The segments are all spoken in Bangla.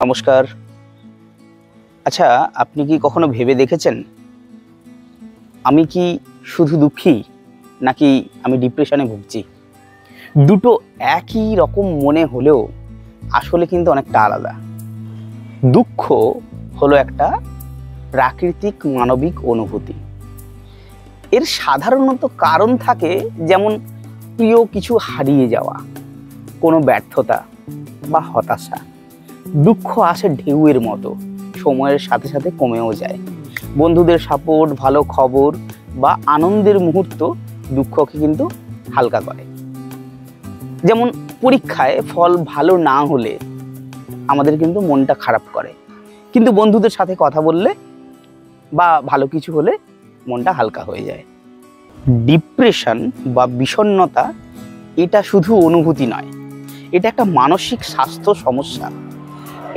নমস্কার। আচ্ছা, আপনি কি কখনো ভেবে দেখেছেন আমি কি শুধু দুঃখী নাকি আমি ডিপ্রেশনে ভুগছি? দুটো একই রকম মনে হলেও আসলে কিন্তু অনেকটা আলাদা। দুঃখ হলো একটা প্রাকৃতিক মানবিক অনুভূতি। এর সাধারণত কারণ থাকে, যেমন প্রিয় কিছু হারিয়ে যাওয়া, কোনো ব্যর্থতা বা হতাশা। দুঃখ আসে ঢেউয়ের মতো, সময়ের সাথে সাথে কমেও যায়। বন্ধুদের সাপোর্ট, ভালো খবর বা আনন্দের মুহূর্ত দুঃখকে কিন্তু হালকা করে। যেমন পরীক্ষায় ফল ভালো না হলে আমাদের কিন্তু মনটা খারাপ করে, কিন্তু বন্ধুদের সাথে কথা বললে বা ভালো কিছু হলে মনটা হালকা হয়ে যায়। ডিপ্রেশন বা বিষণ্ণতা এটা শুধু অনুভূতি নয়, এটা একটা মানসিক স্বাস্থ্য সমস্যা।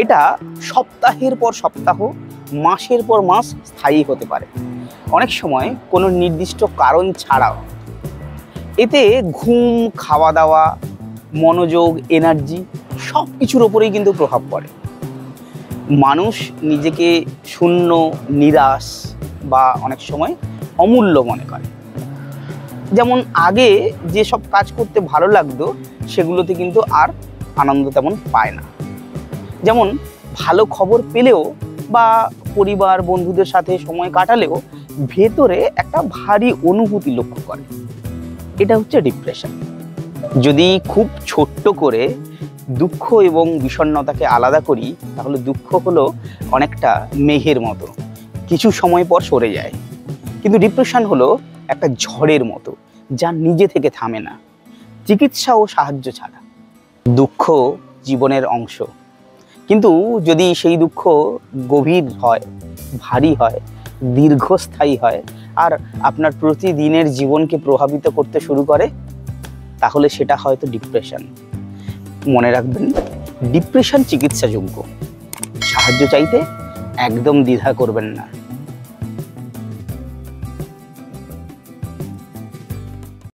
এটা সপ্তাহের পর সপ্তাহ, মাসের পর মাস স্থায়ী হতে পারে, অনেক সময় কোনো নির্দিষ্ট কারণ ছাড়াও। এতে ঘুম, খাওয়া দাওয়া, মনোযোগ, এনার্জি সব কিছুর ওপরেই কিন্তু প্রভাব পড়ে। মানুষ নিজেকে শূন্য, নিরাশ বা অনেক সময় অমূল্য মনে করে। যেমন আগে যেসব কাজ করতে ভালো লাগতো সেগুলোতে কিন্তু আর আনন্দ তেমন পায় না। যেমন ভালো খবর পেলেও বা পরিবার বন্ধুদের সাথে সময় কাটালেও ভেতরে একটা ভারী অনুভূতি লক্ষ্য করে। এটা হচ্ছে ডিপ্রেশন। যদি খুব ছোট্ট করে দুঃখ এবং বিষণ্ণতাকে আলাদা করি, তাহলে দুঃখ হলো অনেকটা মেঘের মতো, কিছু সময় পর সরে যায়। কিন্তু ডিপ্রেশন হলো একটা ঝড়ের মতো, যা নিজে থেকে থামে না, চিকিৎসা ও সাহায্য ছাড়া। দুঃখ জীবনের অংশ, কিন্তু যদি সেই দুঃখ গভীর হয়, ভারী হয়, দীর্ঘস্থায়ী হয় আর আপনার প্রতিদিনের জীবনকে প্রভাবিত করতে শুরু করে, তাহলে সেটা হয়তো ডিপ্রেশন। মনে রাখবেন, ডিপ্রেশন চিকিৎসাযোগ্য। সাহায্য চাইতে একদম দ্বিধা করবেন না।